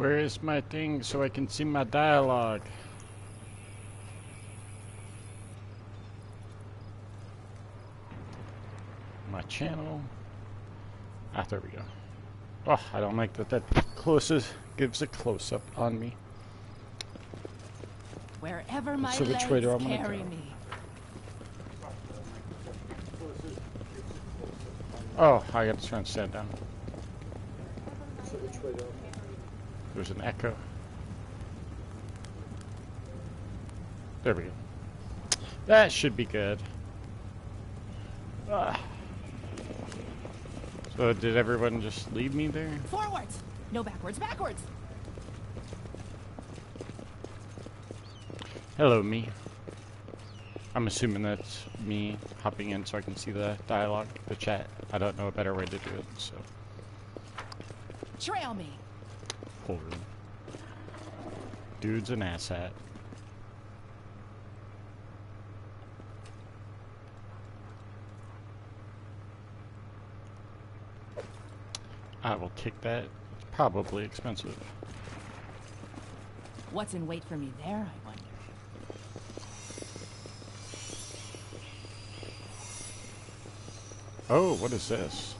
Where is my thing so I can see my dialogue? My channel. Ah, there we go. Oh, I don't like that gives a close-up on me. Wherever my so which way do I want to carry go? me. Oh, I got to try and stand down. So which way do I want to go? There's an echo. There we go. That should be good. So did everyone just leave me there? Forwards! No backwards, backwards! Hello, me. I'm assuming that's me hopping in so I can see the dialogue, the chat. I don't know a better way to do it, so. Trail me! Hold on. Dude's an asshat. I will take that. It's probably expensive. What's in wait for me there, I wonder? Oh, what is this?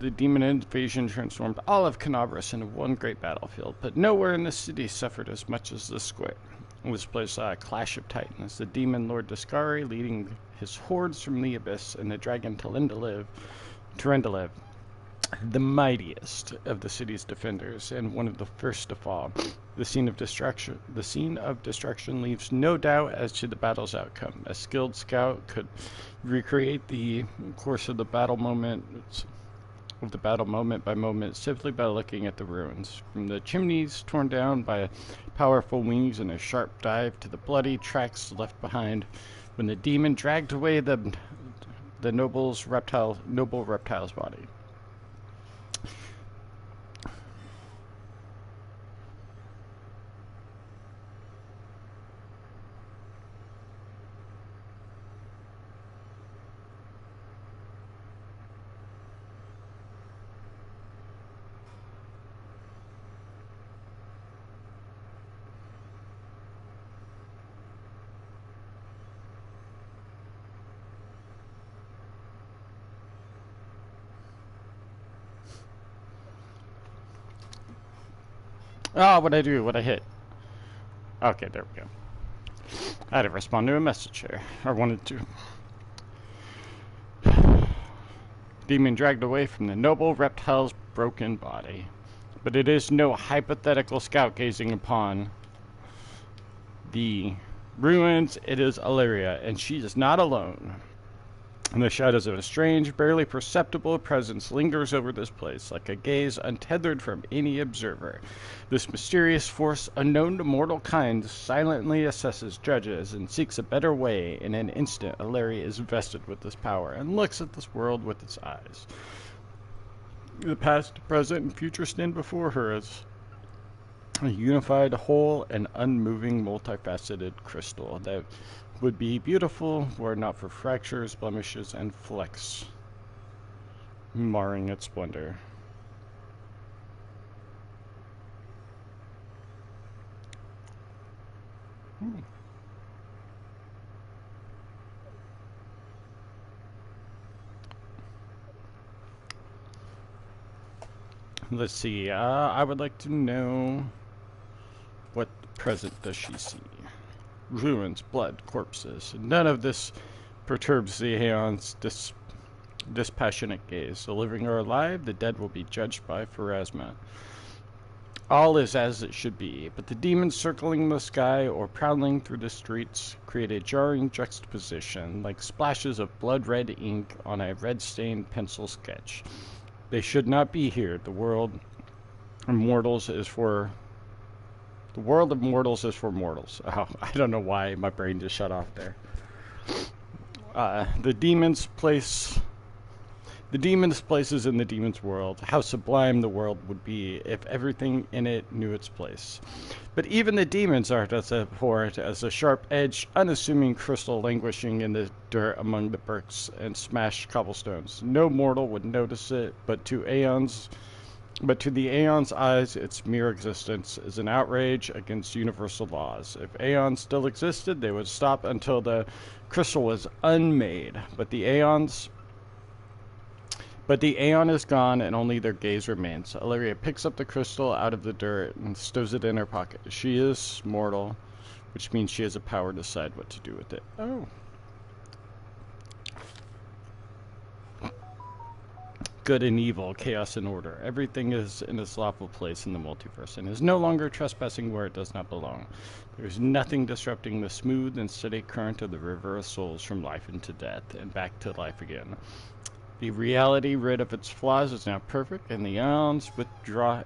The demon invasion transformed all of Canabras into one great battlefield, but nowhere in the city suffered as much as the square. This place saw a clash of titans, the demon Lord Discari leading his hordes from the abyss, and the dragon Terendelev, the mightiest of the city's defenders, and one of the first to fall. The scene of destruction leaves no doubt as to the battle's outcome. A skilled scout could recreate the course of the battle moment by moment simply by looking at the ruins. From the chimneys torn down by powerful wings and a sharp dive to the bloody tracks left behind when the demon dragged away the noble reptile's body. Oh, what'd I do? What'd I hit? Okay, there we go. I had to respond to a message here. I wanted to. Demon dragged away from the noble reptile's broken body. But it is no hypothetical scout gazing upon the ruins. It is Illyria, and she is not alone. And the shadows of a strange, barely perceptible presence lingers over this place, like a gaze untethered from any observer. This mysterious force, unknown to mortal kind, silently assesses, judges, and seeks a better way. In an instant, Illyria is vested with this power, and looks at this world with its eyes. The past, present, and future stand before her as a unified whole and unmoving, multifaceted crystal that would be beautiful were it not for fractures, blemishes, and flecks marring its splendor. Let's see, I would like to know what present does she see? Ruins, blood, corpses. None of this perturbs the Aeon's dispassionate gaze. The living are alive, the dead will be judged by Pharasma. All is as it should be, but the demons circling the sky or prowling through the streets create a jarring juxtaposition, like splashes of blood-red ink on a red-stained pencil sketch. They should not be here. The world of mortals is for mortals. Oh, I don't know why my brain just shut off there. The demons place The demon's place is in the demon's world. How sublime the world would be if everything in it knew its place. But even the demons aren't as abhorrent as a sharp-edged, unassuming crystal languishing in the dirt among the bricks and smashed cobblestones. No mortal would notice it, but to the Aeon's eyes, its mere existence is an outrage against universal laws. If Aeon still existed, they would stop until the crystal was unmade. But the Aeon is gone, and only their gaze remains. Ilaria picks up the crystal out of the dirt and stows it in her pocket. She is mortal, which means she has a power to decide what to do with it. Oh. Good and evil, chaos and order. Everything is in its lawful place in the multiverse, and is no longer trespassing where it does not belong. There is nothing disrupting the smooth and steady current of the river of souls from life into death, and back to life again. The reality, rid of its flaws, is now perfect, and the aeons withdraw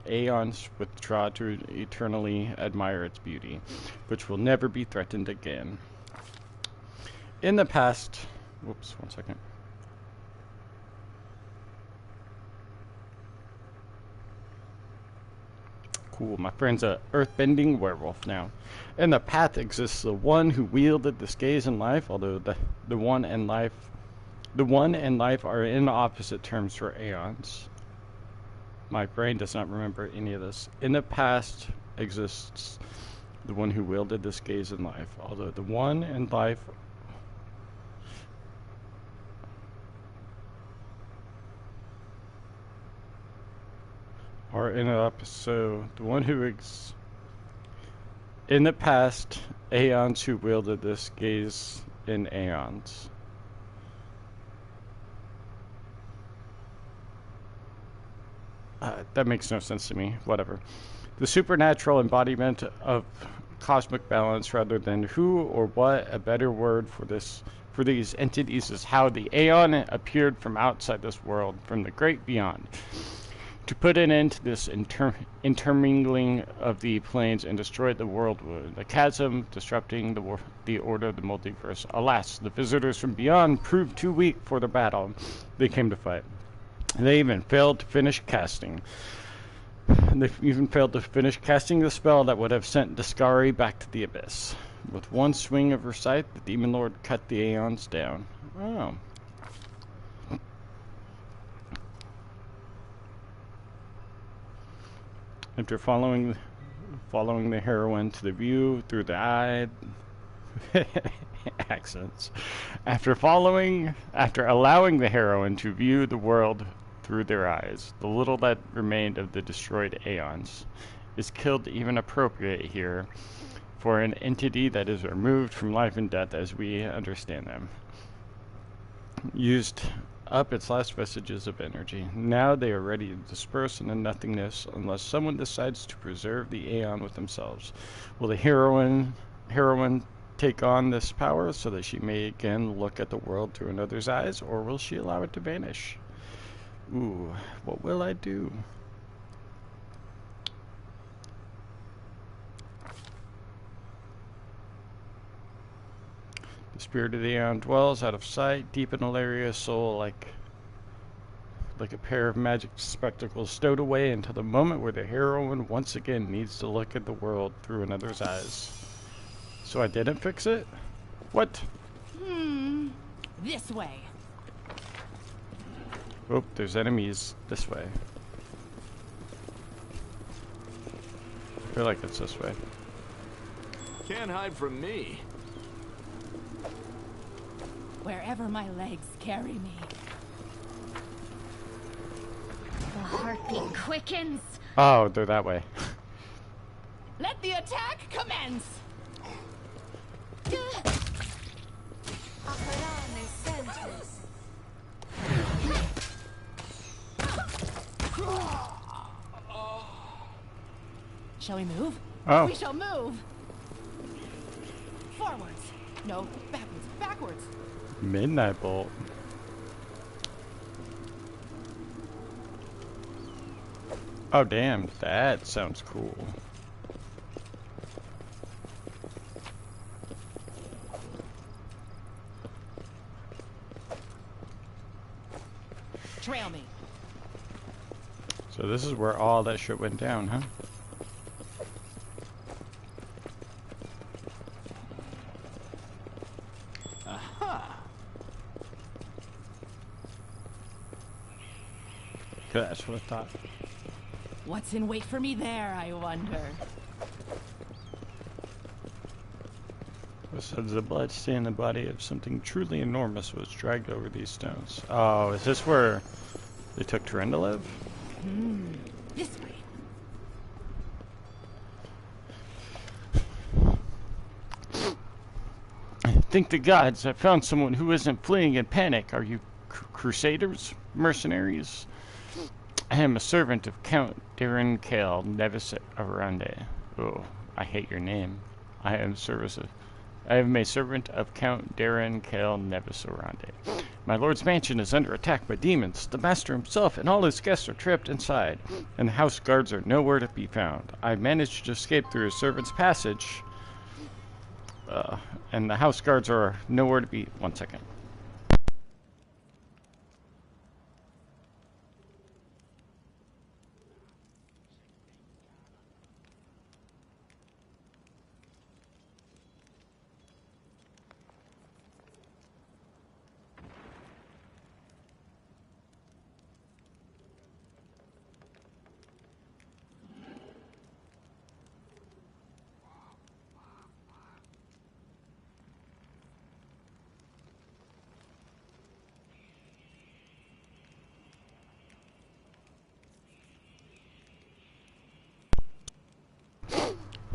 to eternally admire its beauty, which will never be threatened again. In the past... Whoops, one second. Cool, my friend's a earthbending werewolf now. In the path exists the one who wielded the scales in life, although the one and life are in opposite terms for aeons. My brain does not remember any of this. In the past exists the one who wielded the scales in life, although the one and life are in so the one who in the past aeons who wielded this gaze in aeons. That makes no sense to me. Whatever. The supernatural embodiment of cosmic balance, rather than who or what. A better word for these entities is how the aeon appeared from outside this world, from the great beyond, to put an end to this intermingling of the planes and destroy the world, the chasm, disrupting the order of the multiverse. Alas, the visitors from beyond proved too weak for the battle they came to fight. They even failed to finish casting. the spell that would have sent Discari back to the abyss. With one swing of her scythe, the Demon Lord cut the aeons down. Oh. After following the heroine to the view through the eye... accents. After allowing the heroine to view the world through their eyes, the little that remained of the destroyed aeons is killed, even appropriate here, for an entity that is removed from life and death as we understand them. Used up its last vestiges of energy. Now they are ready to disperse into nothingness unless someone decides to preserve the aeon with themselves. Will the heroine take on this power so that she may again look at the world through another's eyes, or will she allow it to vanish? Ooh, what will I do? The spirit of the aeon dwells out of sight, deep in Ilaria's soul, like a pair of magic spectacles stowed away until the moment where the heroine once again needs to look at the world through another's eyes. So I didn't fix it? What? This way. Oh, there's enemies this way. I feel like it's this way. Can't hide from me. Wherever my legs carry me. The heartbeat quickens. Oh, they're that way. Let the attack commence! Shall we move? Oh. We shall move! Forwards! No, backwards, backwards! Midnight Bolt. Oh, damn. That sounds cool. Trail So this is where all that shit went down, huh? Aha! That's what I thought. What's in wait for me there, I wonder? So the blood stain the body of something truly enormous was dragged over these stones. Oh, is this where they took Turin to live? This way. Thank the gods, I found someone who isn't fleeing in panic. Are you crusaders? Mercenaries? I am a servant of Count Darren Kale Nevis Arande. Oh, I hate your name. I am a servant of Count Darren Kale Nevis Arande. My lord's mansion is under attack by demons. The master himself and all his guests are trapped inside, and the house guards are nowhere to be found. I managed to escape through a servant's passage, and the house guards are nowhere to be... One second.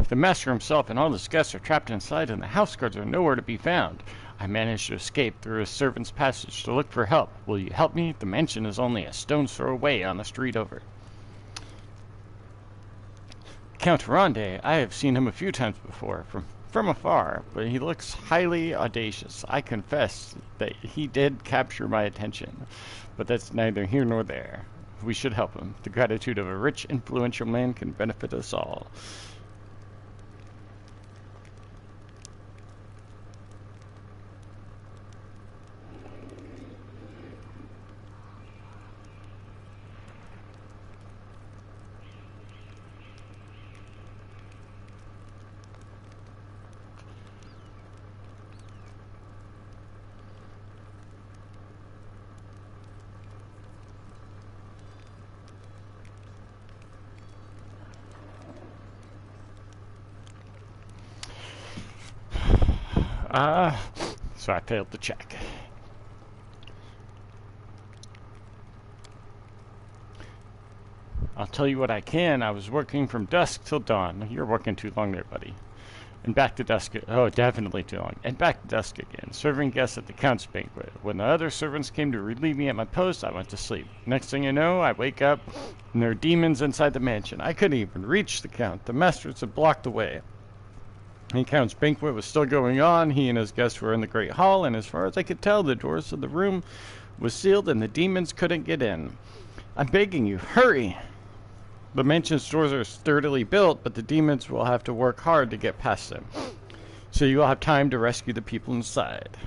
The master himself and all his guests are trapped inside, and the house guards are nowhere to be found. I managed to escape through a servant's passage to look for help. Will you help me? The mansion is only a stone's throw away on the street over. Count Ronde, I have seen him a few times before, from afar, but he looks highly audacious. I confess that he did capture my attention, but that's neither here nor there. We should help him. The gratitude of a rich, influential man can benefit us all. So I failed to check. I'll tell you what I can. I was working from dusk till dawn. You're working too long there, buddy. And back to dusk. Oh, definitely too long. And back to dusk again, serving guests at the Count's banquet. When the other servants came to relieve me at my post, I went to sleep. Next thing you know, I wake up, and there are demons inside the mansion. I couldn't even reach the Count. The masters had blocked the way. The Count's banquet was still going on. He and his guests were in the great hall, and as far as I could tell, the doors of the room was sealed, and the demons couldn't get in. I'm begging you, hurry! The mansion's doors are sturdily built, but the demons will have to work hard to get past them. So you will have time to rescue the people inside.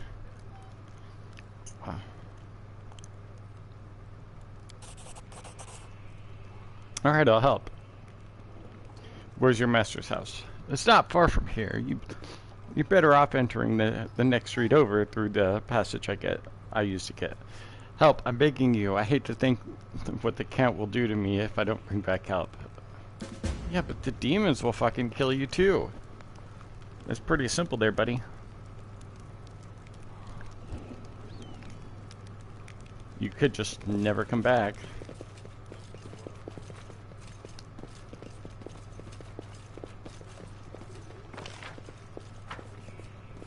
Wow. Alright, I'll help. Where's your master's house? It's not far from here. You're better off entering the next street over through the passage I used to get. Help, I'm begging you. I hate to think what the Count will do to me if I don't bring back help. Yeah, but the demons will fucking kill you too. It's pretty simple there, buddy. You could just never come back.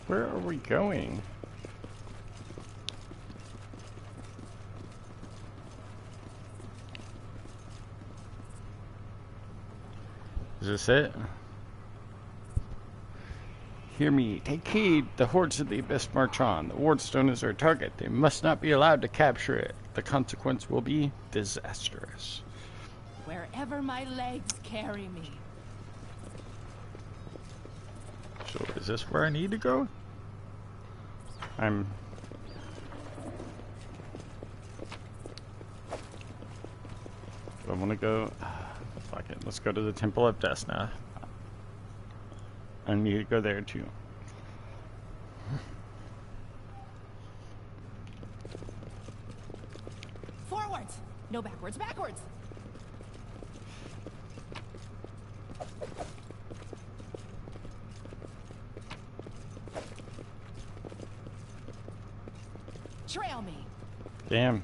Where are we going? Is this it? Hear me. Take heed. The hordes of the abyss march on. The wardstone is our target. They must not be allowed to capture it. The consequence will be disastrous. Wherever my legs carry me. So is this where I need to go? I want to go... fuck it. Let's go to the Temple of Desna. I need to go there too. Forwards! No backwards, backwards! Trail me! Damn.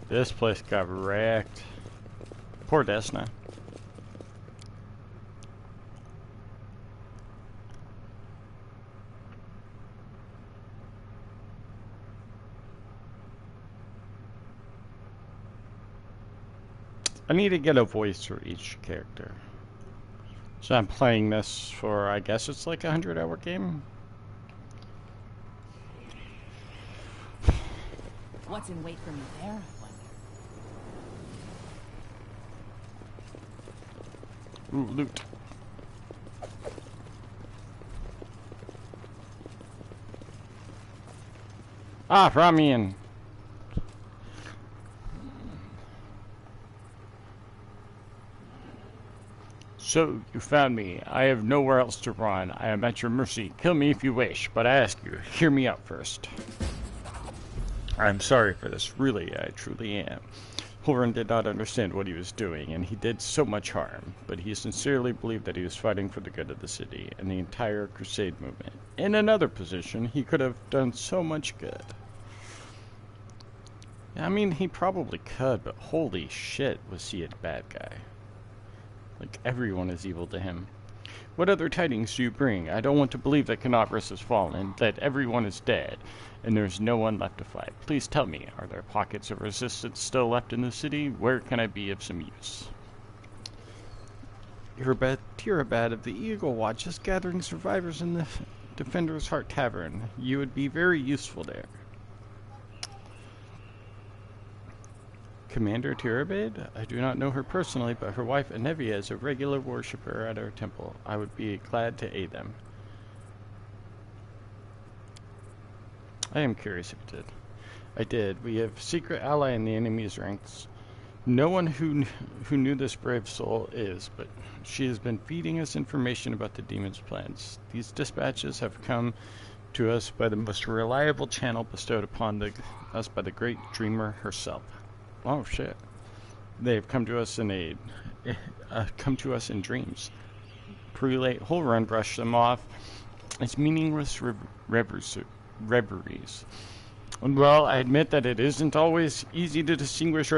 This place got wrecked. Poor Desna. I need to get a voice for each character. So I'm playing this for, I guess it's like a 100-hour game. What's in wait for me there, I wonder? Ooh, loot. Ah, Ramian. So, you found me. I have nowhere else to run. I am at your mercy. Kill me if you wish, but I ask you, hear me out first. I'm sorry for this. Really, I truly am. Horan did not understand what he was doing, and he did so much harm, but he sincerely believed that he was fighting for the good of the city and the entire Crusade movement. In another position, he could have done so much good. I mean, he probably could, but holy shit, was he a bad guy. Like, everyone is evil to him. What other tidings do you bring? I don't want to believe that Canopus has fallen, that everyone is dead, and there's no one left to fight. Please tell me, are there pockets of resistance still left in the city? Where can I be of some use? Tirabad of the Eagle Watch is gathering survivors in the Defender's Heart Tavern. You would be very useful there. Commander Tirabad? I do not know her personally, but her wife Anevia is a regular worshipper at our temple. I would be glad to aid them. I am curious if it did. I did. We have a secret ally in the enemy's ranks. No one who knew this brave soul is, but she has been feeding us information about the demon's plans. These dispatches have come to us by the most reliable channel bestowed upon us by the great dreamer herself. Oh shit! They have come to us in dreams. Prelate Holrun brushed them off as meaningless reveries. Well, I admit that it isn't always easy to distinguish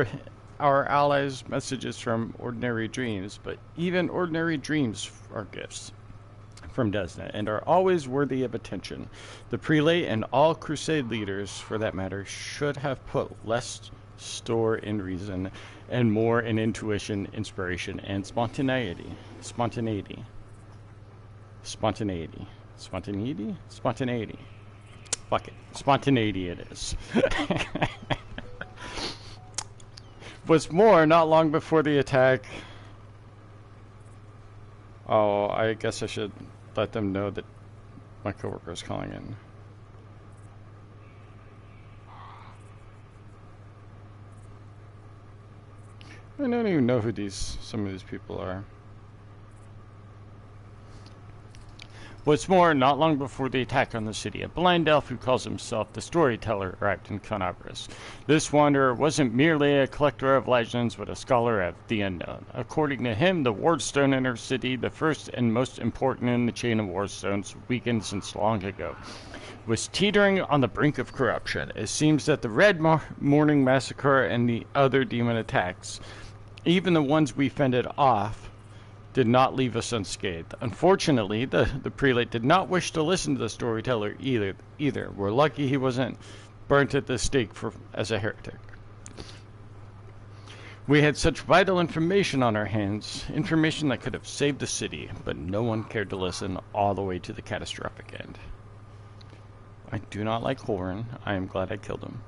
our allies' messages from ordinary dreams, but even ordinary dreams are gifts from Desna and are always worthy of attention. The prelate and all crusade leaders, for that matter, should have put less store in reason and more in intuition, inspiration, and spontaneity. Spontaneity. Fuck it. Spontaneity it is. What's more, not long before the attack... Oh, I guess I should let them know that my coworker is calling in. I don't even know who some of these people are. What's more, not long before the attack on the city, a blind elf who calls himself the Storyteller arrived in Canopus. This wanderer wasn't merely a collector of legends, but a scholar of the unknown. According to him, the wardstone in our city, the first and most important in the chain of wardstones, weakened since long ago, was teetering on the brink of corruption. It seems that the Red Morning Massacre and the other demon attacks, even the ones we fended off, did not leave us unscathed. Unfortunately, the prelate did not wish to listen to the storyteller either. We're lucky he wasn't burnt at the stake as a heretic. We had such vital information on our hands, information that could have saved the city, but no one cared to listen all the way to the catastrophic end. I do not like Horan. I am glad I killed him.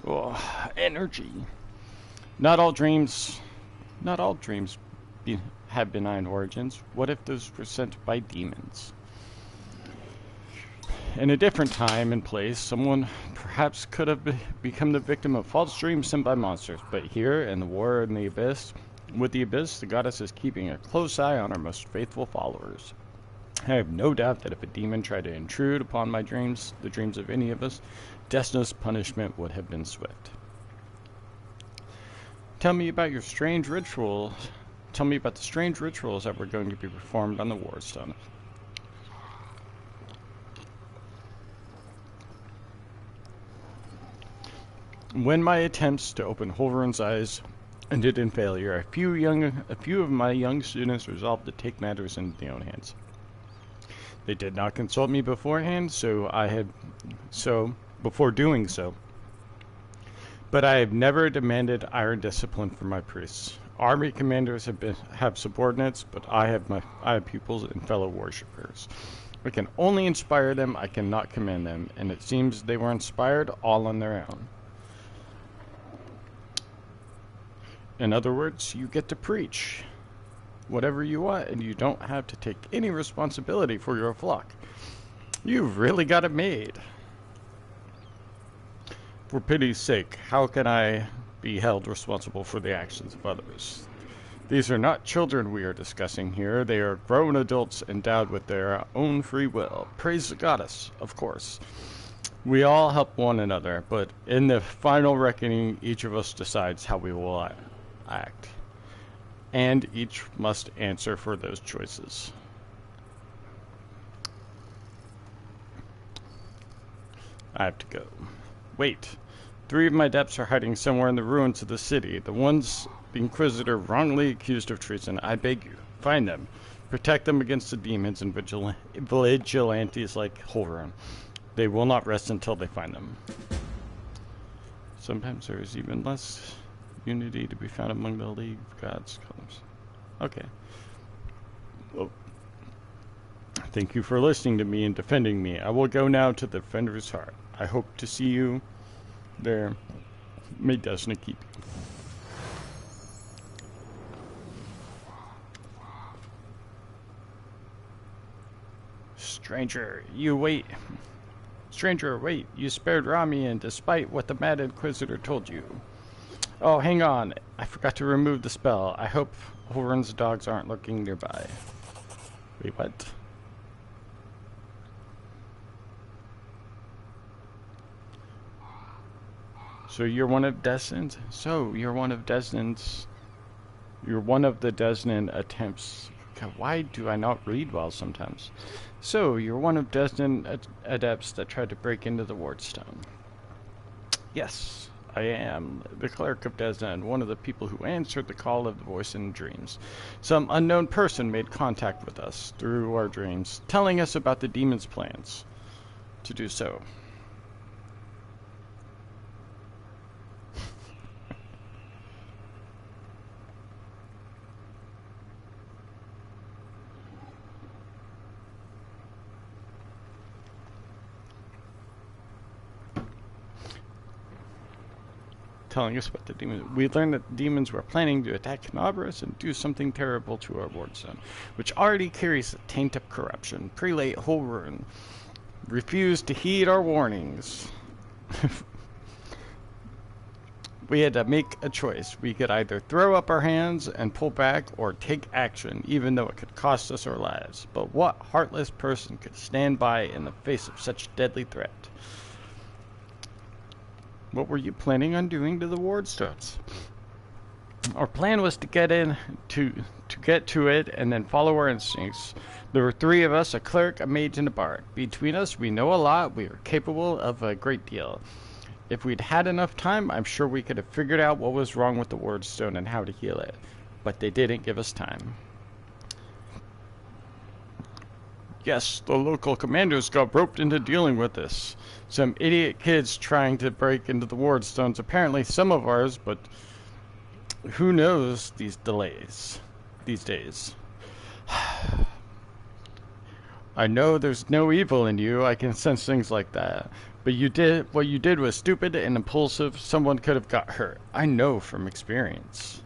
Oh, energy. Not all dreams have benign origins. What if those were sent by demons? In a different time and place, someone perhaps could have become the victim of false dreams sent by monsters. But here, in the war in the abyss, with the abyss, the goddess is keeping a close eye on our most faithful followers. I have no doubt that if a demon tried to intrude upon my dreams, the dreams of any of us, Desna's punishment would have been swift. Tell me about your strange rituals. Tell me about the strange rituals that were going to be performed on the Wardstone. When my attempts to open Holvern's eyes ended in failure, a few of my young students resolved to take matters into their own hands. They did not consult me beforehand, before doing so. But I have never demanded iron discipline from my priests. Army commanders have subordinates, but I have pupils and fellow worshippers. I can only inspire them, I cannot command them, and it seems they were inspired all on their own. In other words, you get to preach whatever you want, and you don't have to take any responsibility for your flock. You've really got it made. For pity's sake, how can I be held responsible for the actions of others? These are not children we are discussing here. They are grown adults endowed with their own free will. Praise the goddess, of course. We all help one another, but in the final reckoning, each of us decides how we will act. And each must answer for those choices. I have to go. Wait. 3 of my adepts are hiding somewhere in the ruins of the city. The ones the Inquisitor wrongly accused of treason. I beg you, find them. Protect them against the demons and vigilantes like Holvern. They will not rest until they find them. Sometimes there is even less unity to be found among the League of Gods. Okay. Well, thank you for listening to me and defending me. I will go now to the Defender's Heart. I hope to see you there. May Desna keep you. Stranger, wait. You spared Ramian despite what the Mad Inquisitor told you. Oh, hang on. I forgot to remove the spell. I hope Holvern's dogs aren't lurking nearby. Wait, what? So you're one of Desnan's? You're one of the Desnan attempts. God, why do I not read well sometimes? So, you're one of Desnan adepts that tried to break into the Wardstone. Yes, I am. The cleric of Desna, one of the people who answered the call of the voice in dreams. Some unknown person made contact with us through our dreams, telling us about the demon's plans to do so. Telling us about the demons. We learned that the demons were planning to attack Canabras and do something terrible to our Wardstone, which already carries a taint of corruption. Prelate Holvern refused to heed our warnings. We had to make a choice. We could either throw up our hands and pull back or take action, even though it could cost us our lives. But what heartless person could stand by in the face of such deadly threat? What were you planning on doing to the Wardstones? Our plan was to get to it and then follow our instincts. There were 3 of us, a cleric, a mage, and a bard. Between us, we know a lot. We are capable of a great deal. If we'd had enough time, I'm sure we could have figured out what was wrong with the Wardstone and how to heal it. But they didn't give us time. Yes, the local commanders got roped into dealing with this. Some idiot kids trying to break into the Wardstones. Apparently some of ours, but who knows these days. I know there's no evil in you. I can sense things like that. But what you did was stupid and impulsive. Someone could have got hurt. I know from experience.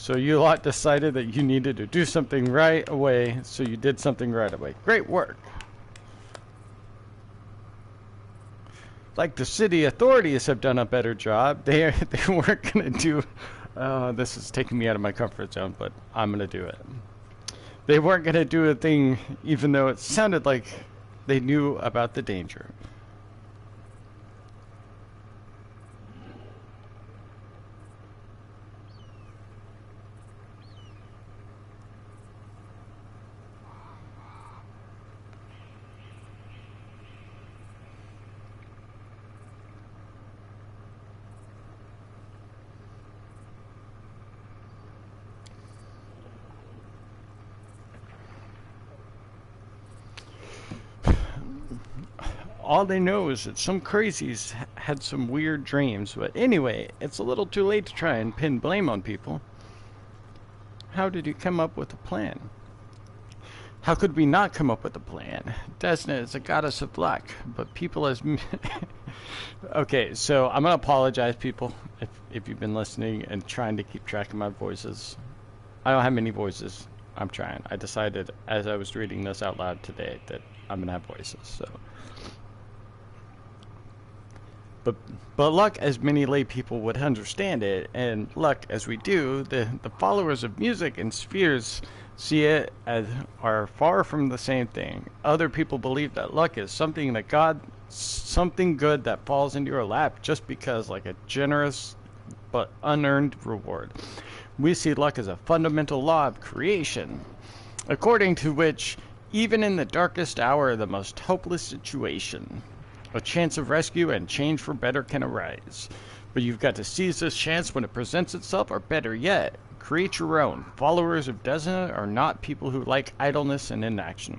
So you lot decided that you needed to do something right away, so you did something right away. Great work. Like the city authorities have done a better job. They weren't going to do... this is taking me out of my comfort zone, but I'm going to do it. They weren't going to do a thing even though it sounded like they knew about the danger. All they know is that some crazies had some weird dreams. But anyway, it's a little too late to try and pin blame on people. How did you come up with a plan? How could we not come up with a plan? Desna is a goddess of luck, but people as... Okay, so I'm going to apologize, people, if you've been listening and trying to keep track of my voices. I don't have many voices. I'm trying. I decided as I was reading this out loud today that I'm going to have voices, so... But luck, as many lay people would understand it, and luck as we do, the followers of music and spheres see it as are far from the same thing. Other people believe that luck is something good that falls into your lap just because, like a generous but unearned reward. We see luck as a fundamental law of creation, according to which, even in the darkest hour of the most hopeless situation, a chance of rescue and change for better can arise. But you've got to seize this chance when it presents itself, or better yet, create your own. Followers of Desna are not people who like idleness and inaction.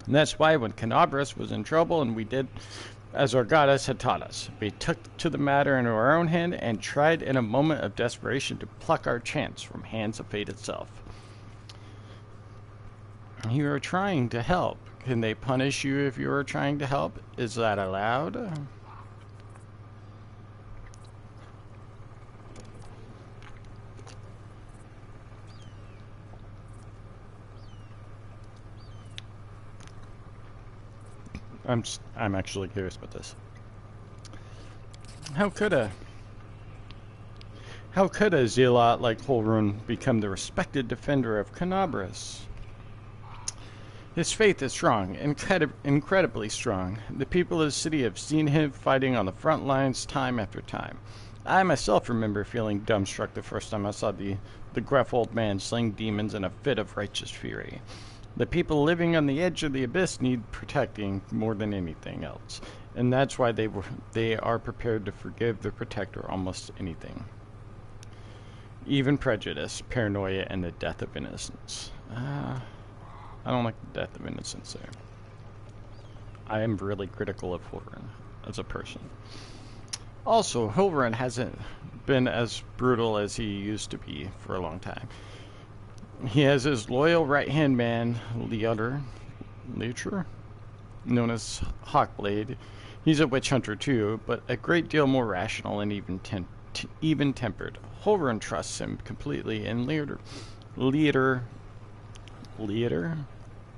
And that's why when Canabras was in trouble and we did as our goddess had taught us, we took to the matter into our own hand and tried in a moment of desperation to pluck our chance from hands of fate itself. You are trying to help. Can they punish you if you are trying to help? Is that allowed? I'm actually curious about this. How could a zealot like Holrun become the respected defender of Canabras? His faith is strong, incredibly strong. The people of the city have seen him fighting on the front lines time after time. I myself remember feeling dumbstruck the first time I saw the gruff old man slaying demons in a fit of righteous fury. The people living on the edge of the abyss need protecting more than anything else, and that's why they are prepared to forgive their protector almost anything. Even prejudice, paranoia, and the death of innocence. I don't like the death of innocence there. I am really critical of Holrun as a person. Also, Holrun hasn't been as brutal as he used to be for a long time. He has his loyal right-hand man, Leader, known as Hawkblade. He's a witch hunter too, but a great deal more rational and even-tempered. Holrun trusts him completely, and Leader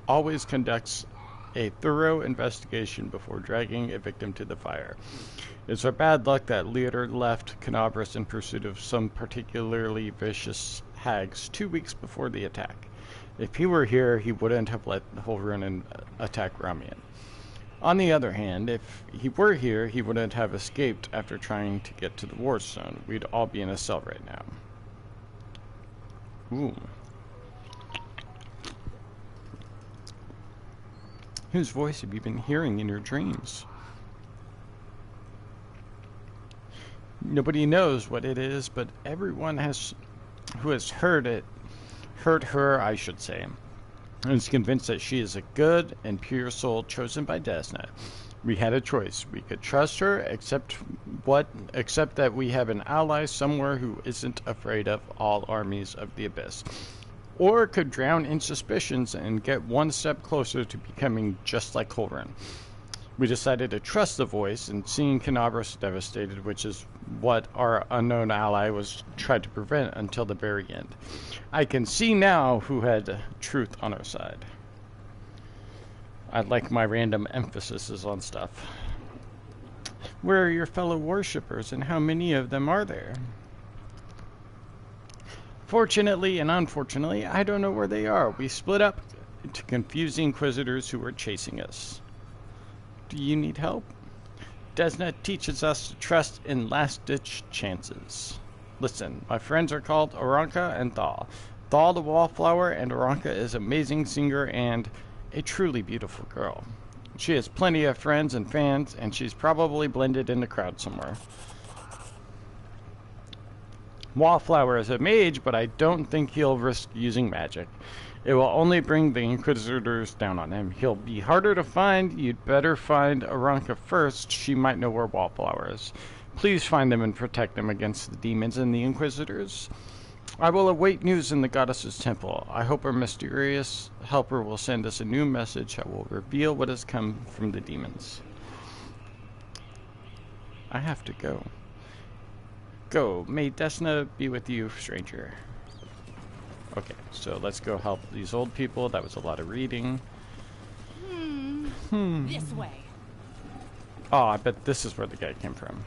always conducts a thorough investigation before dragging a victim to the fire. It's our bad luck that Leader left Canabras in pursuit of some particularly vicious hags 2 weeks before the attack. If he were here, he wouldn't have let Holrun attack Ramian. On the other hand, if he were here, he wouldn't have escaped after trying to get to the war zone. We'd all be in a cell right now. Ooh. Whose voice have you been hearing in your dreams? Nobody knows what it is, but everyone who has heard her, I should say, is convinced that she is a good and pure soul chosen by Desna. We had a choice. We could trust her, except that we have an ally somewhere who isn't afraid of all armies of the Abyss. Or could drown in suspicions and get one step closer to becoming just like Holrun. We decided to trust the voice, and seeing Canabros devastated, which is what our unknown ally was tried to prevent until the very end. I can see now who had truth on our side. I like my random emphases on stuff. Where are your fellow worshippers, and how many of them are there? Fortunately and unfortunately, I don't know where they are. We split up to confuse the Inquisitors who were chasing us. Do you need help? Desna teaches us to trust in last-ditch chances. Listen, my friends are called Aranka and Thal. Thal the Wallflower, and Aranka is an amazing singer and a truly beautiful girl. She has plenty of friends and fans, and she's probably blended in the crowd somewhere. Wallflower is a mage, but I don't think he'll risk using magic. It will only bring the Inquisitors down on him. He'll be harder to find. You'd better find Aranka first. She might know where Wallflower is. Please find them and protect them against the demons and the Inquisitors. I will await news in the goddess's temple. I hope our mysterious helper will send us a new message that will reveal what has come from the demons. I have to go. Go. May Desna be with you, stranger. Okay, so let's go help these old people. That was a lot of reading. This way. Oh, I bet this is where the guy came from.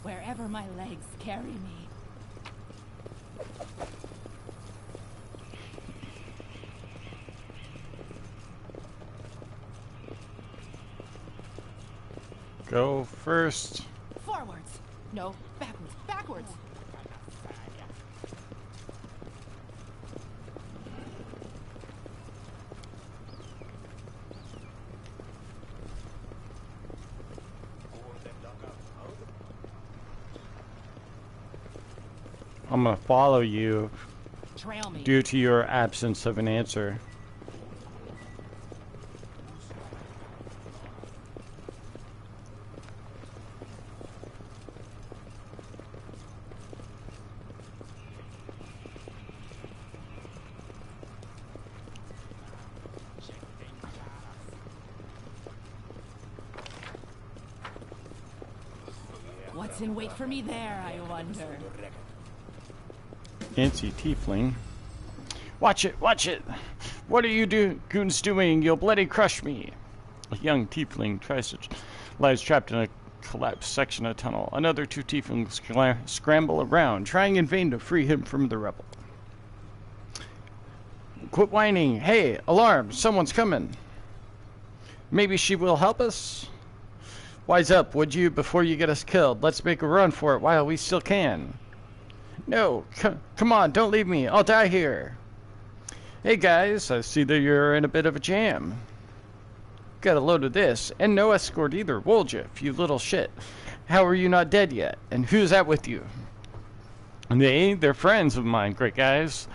Wherever my legs carry me. Go first. Forwards. No, backwards. Backwards. I'm gonna follow you Trail me. due to your absence of an answer. What's in wait for me there, I wonder? Fancy tiefling. Watch it, watch it! What are you goons doing? You'll bloody crush me! A young tiefling lies trapped in a collapsed section of tunnel. Another two tieflings scramble around, trying in vain to free him from the rubble. Quit whining! Hey, alarm! Someone's coming! Maybe she will help us? Wise up, would you, before you get us killed? Let's make a run for it while we still can. No, come on, don't leave me. I'll die here. Hey guys, I see that you're in a bit of a jam. Got a load of this, and no escort either, Woljif, you little shit. How are you not dead yet? And who's that with you? They're friends of mine, great guys.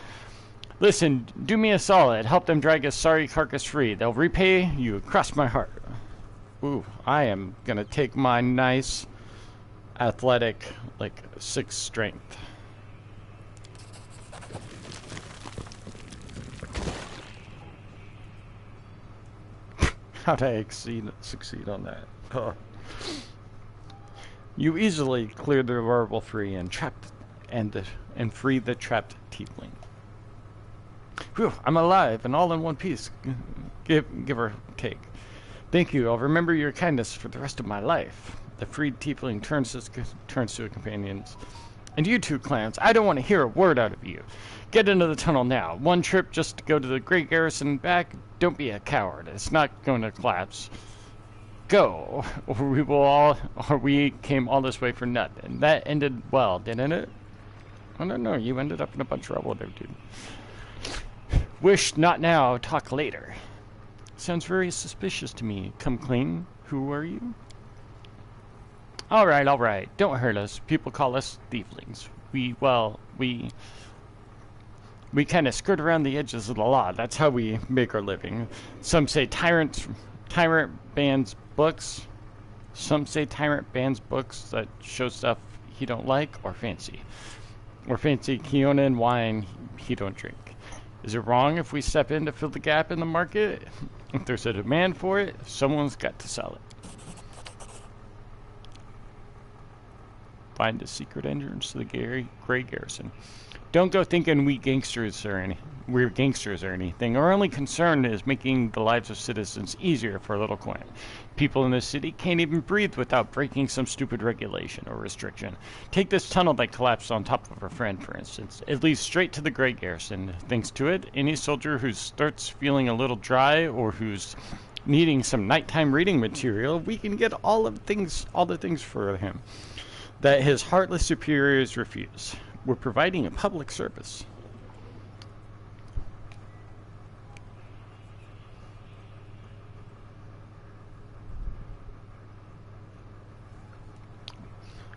Listen, do me a solid. Help them drag his sorry carcass free. They'll repay you. Cross my heart. Ooh, I am gonna take my nice, athletic, like 6 strength. How'd I succeed on that? Oh. You easily cleared the rubble free and free the trapped tiefling. Whew, I'm alive and all in one piece. Give or take. Thank you. I'll remember your kindness for the rest of my life. The freed tiefling turns to his companions. And you two clowns, I don't want to hear a word out of you. Get into the tunnel now. One trip just to go to the Great Garrison and back. Don't be a coward. It's not going to collapse. Go, or we came all this way for nothing. That ended well, didn't it? I don't know. You ended up in a bunch of trouble there, dude. Wish not now. Talk later. Sounds very suspicious to me. Come clean. Who are you? All right. Don't hurt us. People call us thieflings. We kind of skirt around the edges of the law. That's how we make our living. Some say tyrant bands books. Some say Tyrant bans books that show stuff he don't like or fancy. Or fancy Keonan wine he don't drink. Is it wrong if we step in to fill the gap in the market? If there's a demand for it, someone's got to sell it. Find a secret entrance to the Grey Garrison. Don't go thinking we're gangsters or anything. Our only concern is making the lives of citizens easier for a little coin. People in this city can't even breathe without breaking some stupid regulation or restriction. Take this tunnel that collapsed on top of our friend, for instance. It leads straight to the Grey Garrison. Thanks to it, any soldier who starts feeling a little dry or who's needing some nighttime reading material, we can get all the things for him that his heartless superiors refuse. We're providing a public service.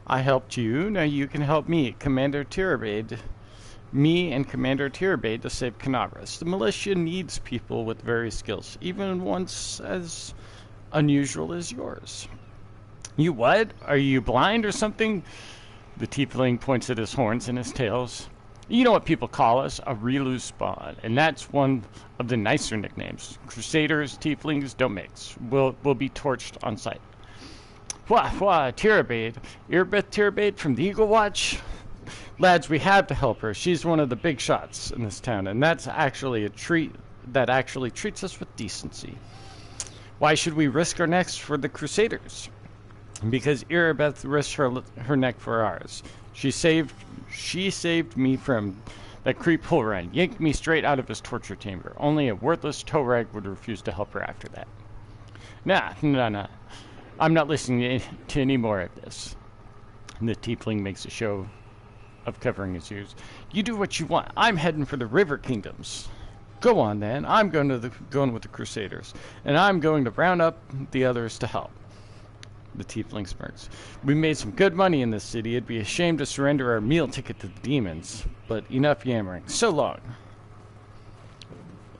I helped you, now you can help me, Commander Tirabade. Me and Commander Tirabade to save Canavras. The militia needs people with various skills, even ones as unusual as yours. You what? Are you blind or something? The tiefling points at his horns and his tails. You know what people call us, a Relu spawn, and that's one of the nicer nicknames. Crusaders, tieflings, don't mix. We'll be torched on sight. Wah, Tirabade. Irbeth Tirabade from the Eagle Watch? Lads, we have to help her. She's one of the big shots in this town, and that's actually a treat that actually treats us with decency. Why should we risk our necks for the Crusaders? Because Irbeth risked her neck for ours. She saved me from that creep Hulran, yanked me straight out of his torture chamber. Only a worthless toe-rag would refuse to help her after that. Nah. I'm not listening to any more of this. And the tiefling makes a show of covering his ears. You do what you want. I'm heading for the River Kingdoms. Go on then. I'm going with the Crusaders, and I'm going to round up the others to help. The tiefling smirks. We made some good money in this city. It'd be a shame to surrender our meal ticket to the demons. But enough yammering. So long.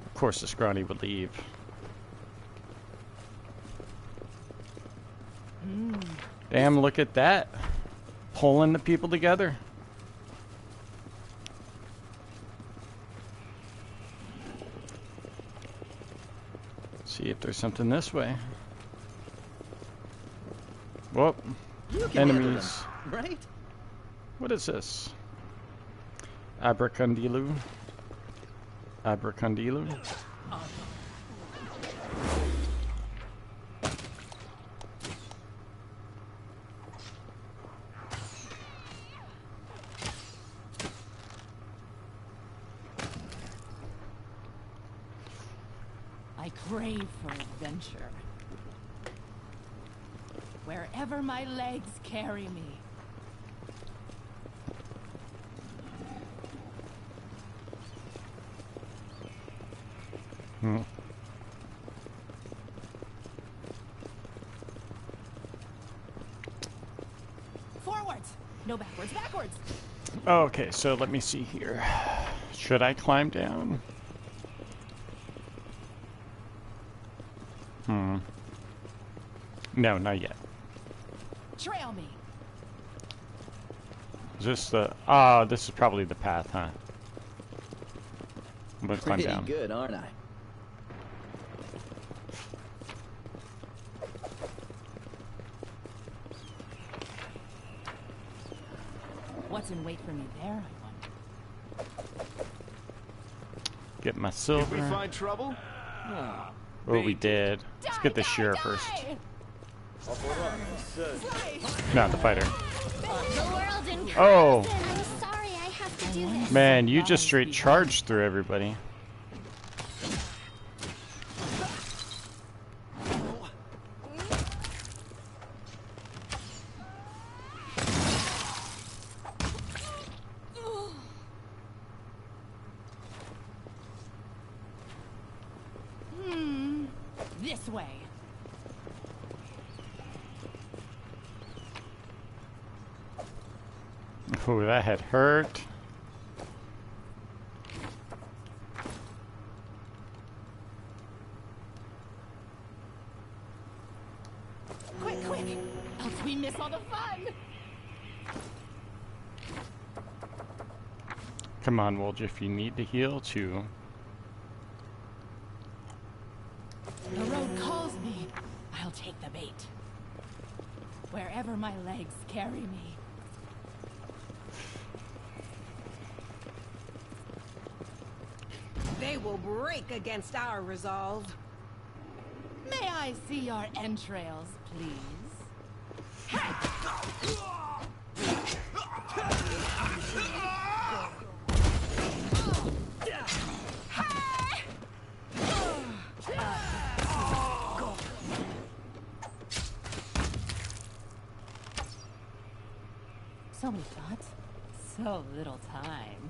Of course, the scrawny would leave. Damn! Look at that. Pulling the people together. See if there's something this way. Whoop. Enemies. Right? What is this? Abracandilu? Abracandilu? I crave for adventure. Wherever my legs carry me. Forwards! No backwards, backwards! Okay, so let me see here. Should I climb down? No, not yet. Trail me! Is this the... this is probably the path, huh? I'm gonna climb down. Pretty good, aren't I? What's in wait for me there, I wonder? Get my Did we silver. find trouble? No. Oh, we did. Let's get the sheriff first. Not the fighter. The world in Oh, I'm sorry I have to do this. man, you just straight charged through everybody. This way. Oh, that had hurt. Come on, Wolge, if you need to heal too. The road calls me. I'll take the bait. Wherever my legs carry me. They will break against our resolve. May I see your entrails, please? So many thoughts, so little time.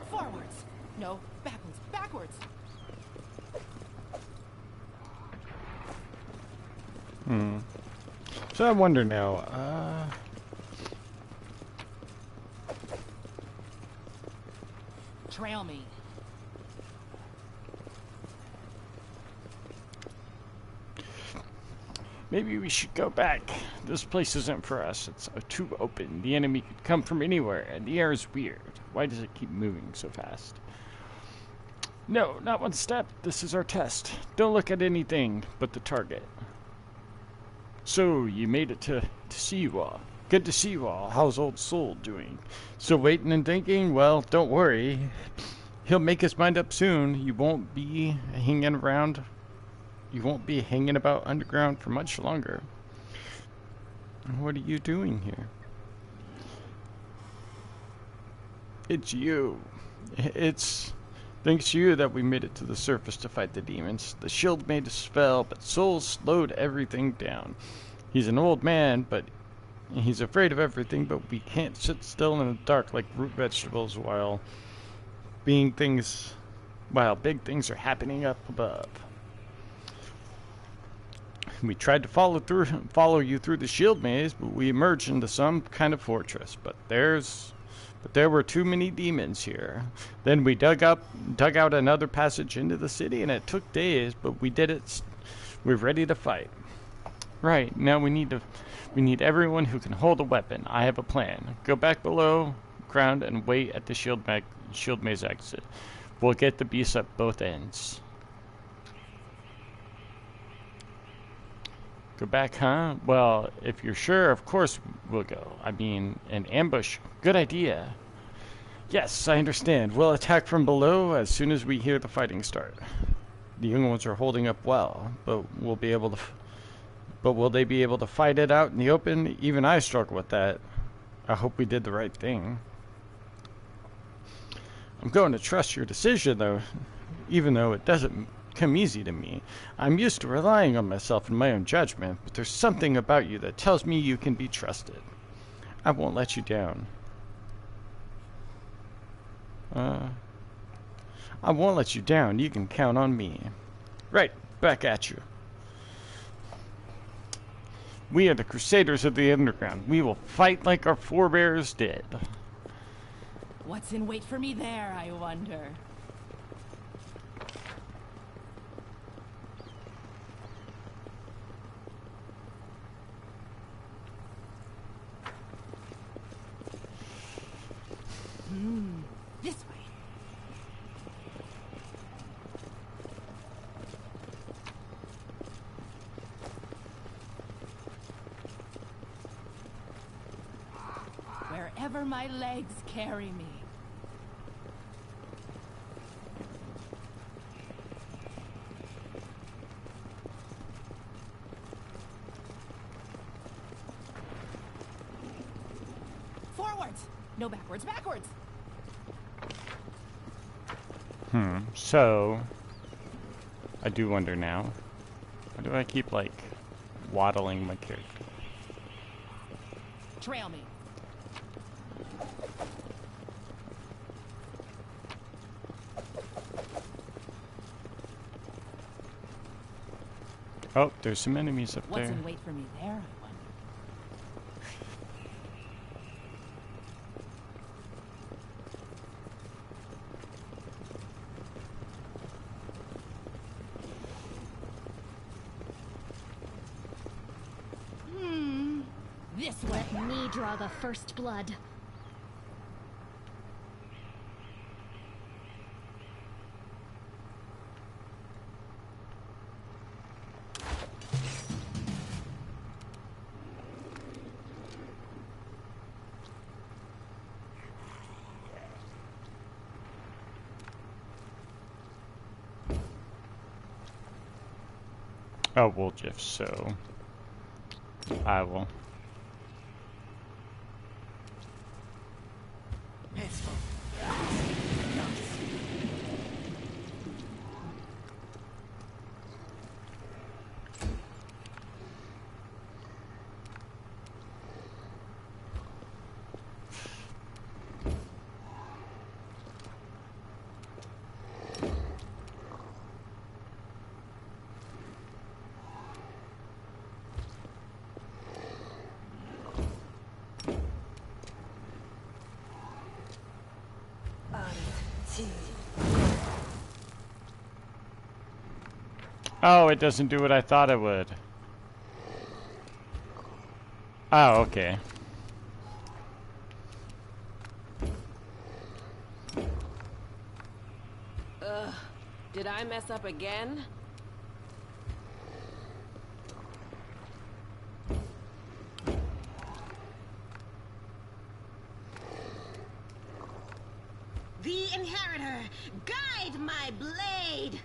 Forwards! No, backwards, backwards! So I wonder now, Trail me. maybe we should go back. This place isn't for us. It's too open. The enemy could come from anywhere, and the air is weird. Why does it keep moving so fast? No, not one step. This is our test. Don't look at anything but the target. So, you made it to see you all. Good to see you all. How's old Soul doing? Still waiting and thinking? Well, don't worry. He'll make his mind up soon. You won't be hanging around. You won't be hanging about underground for much longer. What are you doing here? It's you. It's thanks to you that we made it to the surface to fight the demons. The shield made a spell, but Soul slowed everything down. He's an old man, but he's afraid of everything, but we can't sit still in the dark like root vegetables while big things are happening up above. We tried to follow you through the shield maze, but we emerged into some kind of fortress. But there were too many demons here. Then we dug out another passage into the city, and it took days, but we did it. We're ready to fight. Right, now we need everyone who can hold a weapon. I have a plan. Go back below ground and wait at the shield maze exit. We'll get the beasts at both ends. Go back, huh? Well, if you're sure, of course we'll go. I mean, an ambush. Good idea. Yes, I understand. We'll attack from below as soon as we hear the fighting start. The young ones are holding up well, but will they be able to fight it out in the open? Even I struggle with that. I hope we did the right thing. I'm going to trust your decision, though, even though it doesn't come easy to me. I'm used to relying on myself and my own judgment, but there's something about you that tells me you can be trusted. I won't let you down. I won't let you down. You can count on me. Right, back at you. We are the Crusaders of the Underground. We will fight like our forebears did. What's in wait for me there, I wonder? This way. Wherever my legs carry me. Forwards! No backwards, backwards! So, I do wonder now, why do I keep, like, waddling my character? Trail me. Oh, there's some enemies up What's there. in wait for me there, I wonder? This way. Let me draw the first blood. Oh, well, if so, I will. Oh, it doesn't do what I thought it would. Oh, okay. Did I mess up again? The Inheritor, guide my blade!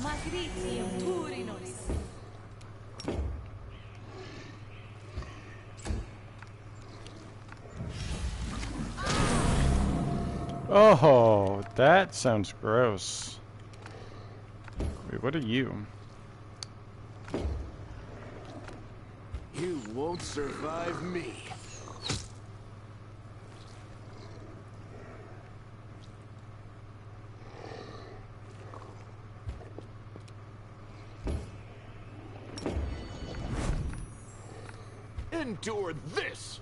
Magritium Turinos. Oh, that sounds gross. Wait, what are you? You won't survive me. Endure this!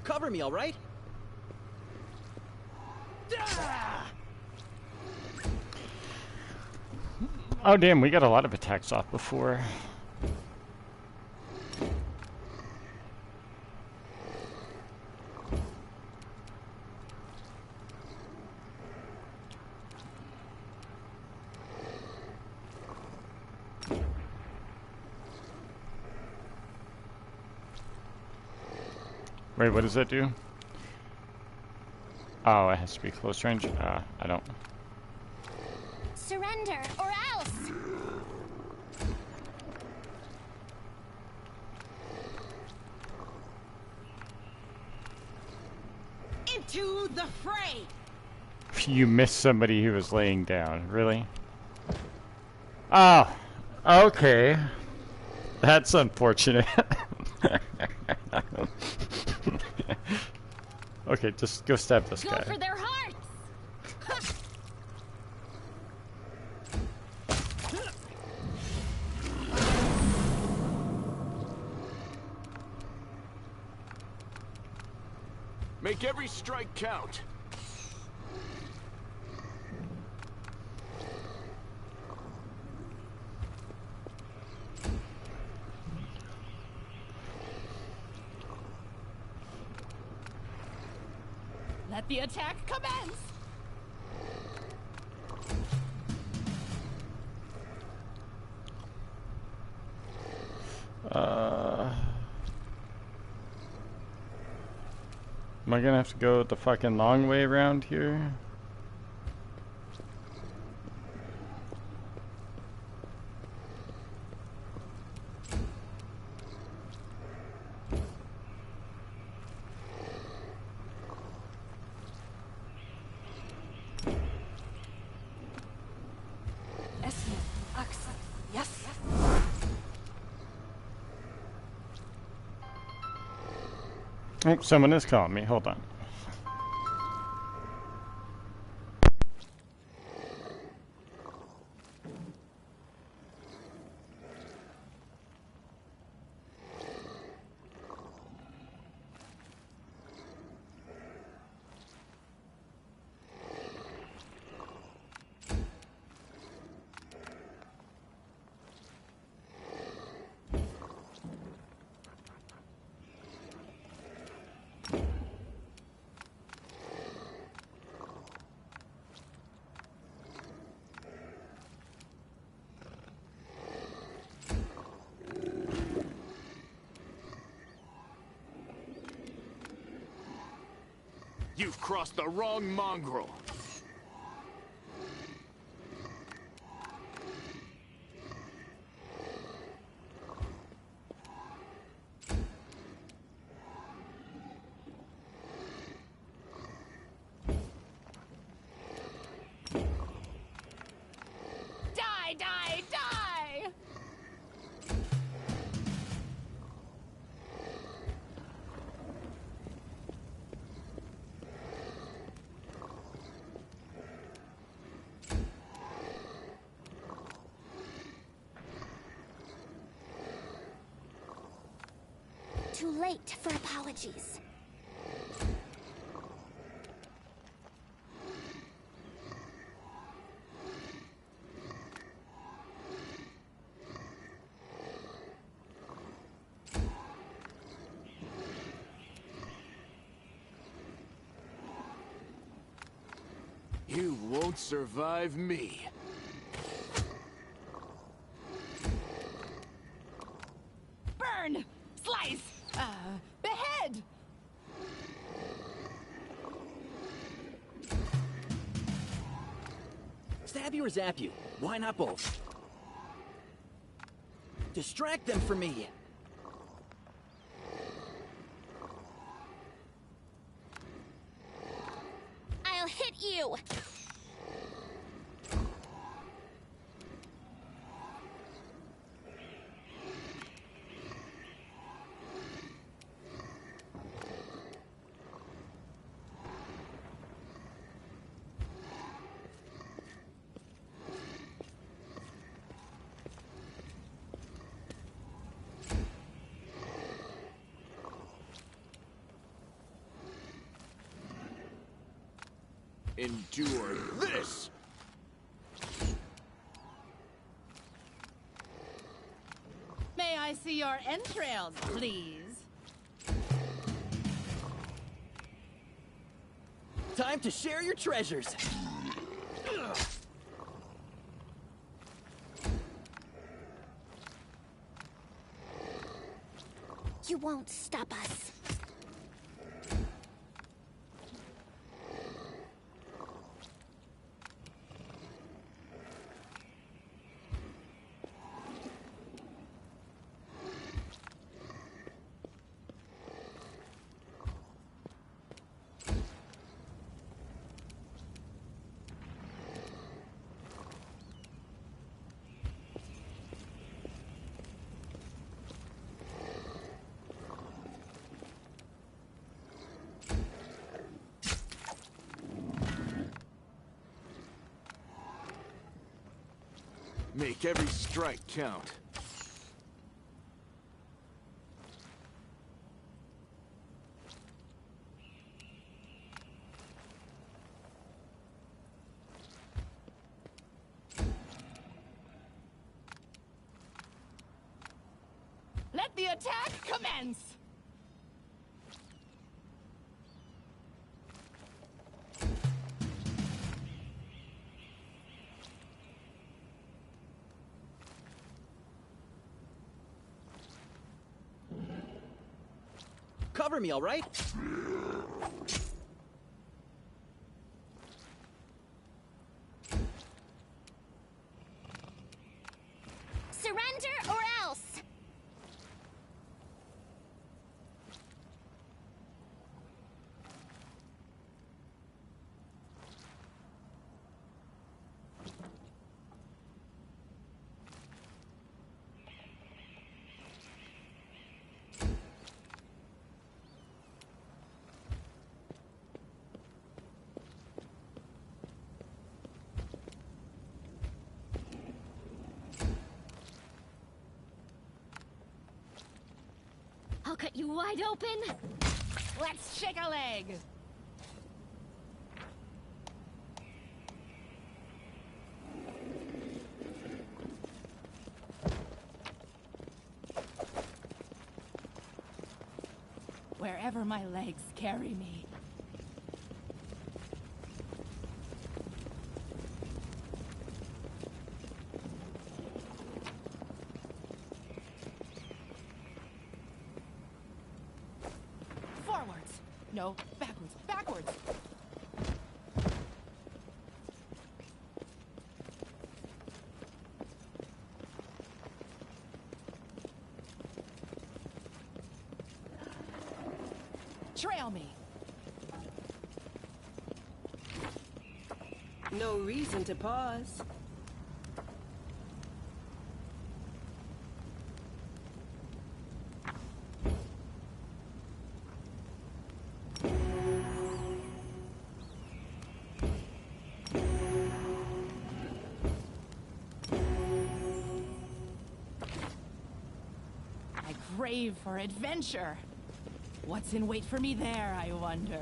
Cover me, all right? Oh, damn, we got a lot of attacks off before. Wait, what does that do? Oh, it has to be close range? I don't. Surrender, or else! Into the fray! You missed somebody who was laying down. Really? Oh, okay. That's unfortunate. Okay, just go stab this Go guy. for their hearts! Make every strike count. Let the attack commence! Am I gonna have to go the fucking long way around here? Yes. Oh, someone is calling me. Hold on. You've crossed the wrong mongrel. Die! Too late for apologies. You won't survive me. Burn! Slice! Behead! Stab you or zap you? Why not both? Distract them from me! I'll hit you! Endure this! May I see your entrails, please? Time to share your treasures! You won't stop us. Make every strike count. Let the attack commence! Cover me, all right? Surrender or else! I'll cut you wide open. Let's shake a leg. Wherever my legs carry me. Forwards. No, backwards, backwards. Trail me. No reason to pause. I crave for adventure. What's in wait for me there, I wonder?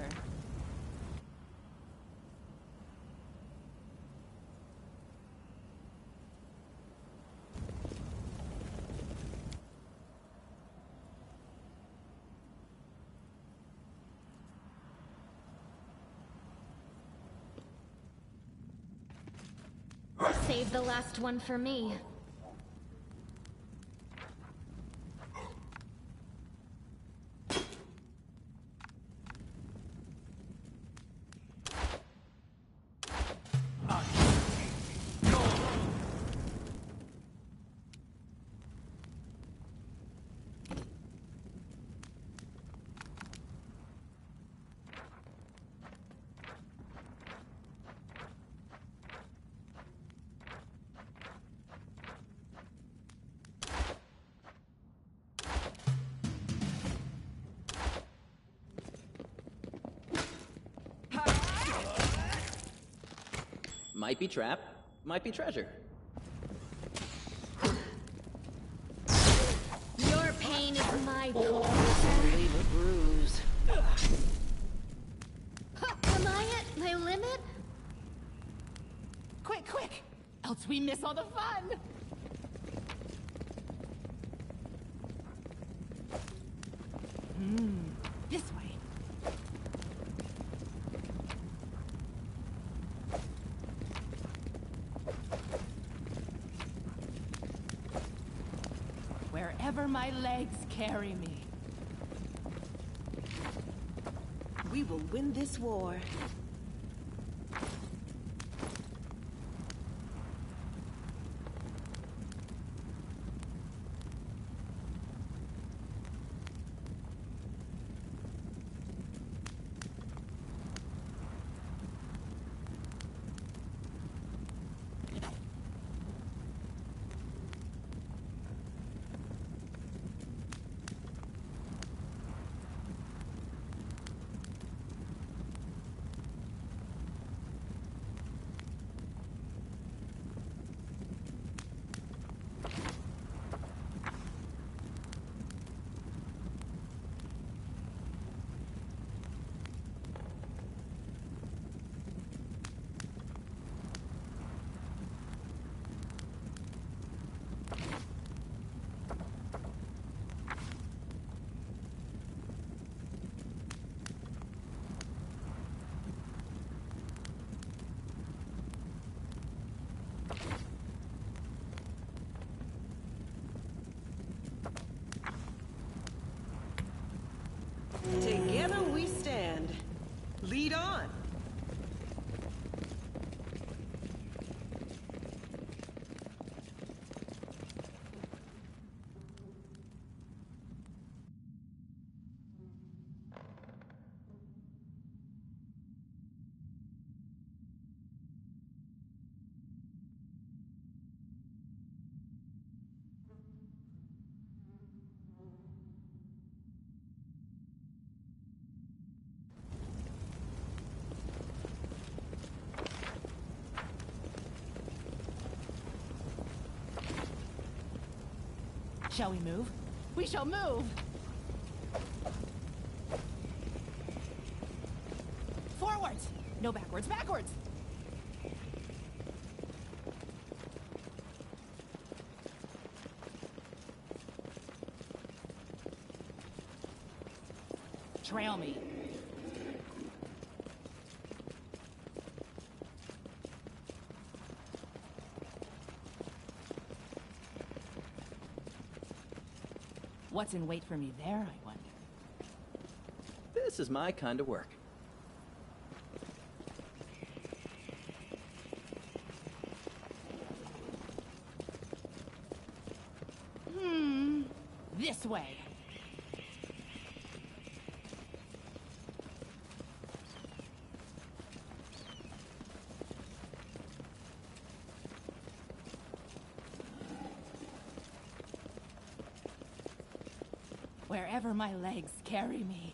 Save the last one for me. Might be trap, might be treasure. Your pain is my pain. Leave a bruise. Am I at my limit? Quick, quick! Else we miss all the fun! This way. Wherever my legs carry me. We will win this war. Lead on. Shall we move? We shall move! Forwards! No backwards, backwards! Trail me. What's in wait for me there, I wonder? This is my kind of work. This way. Wherever my legs carry me.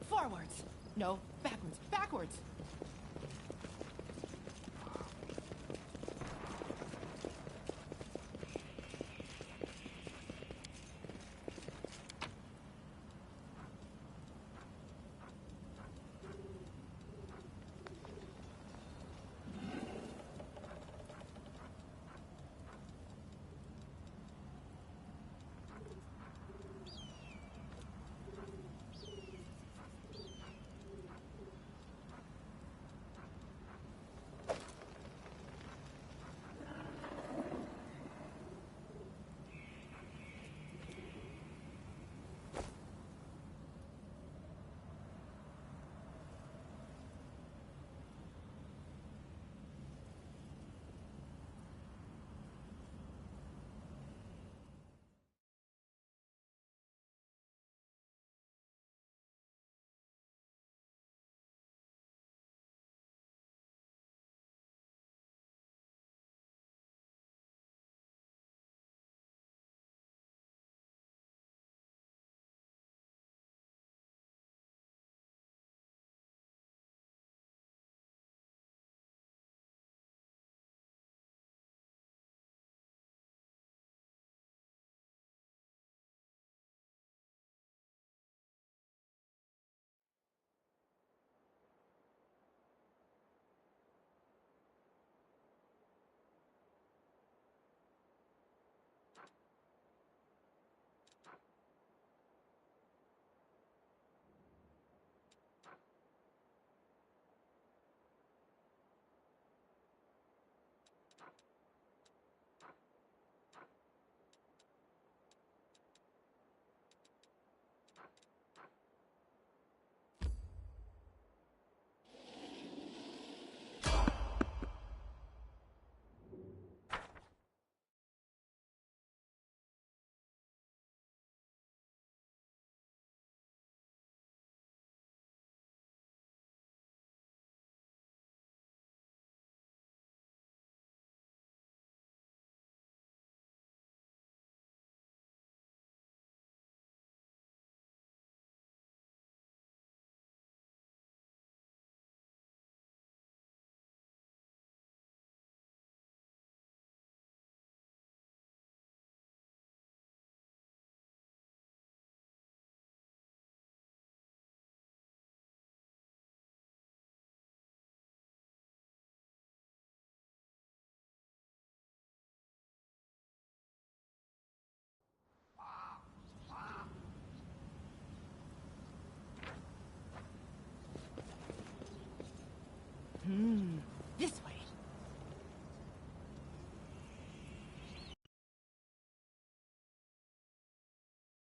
Forwards. No,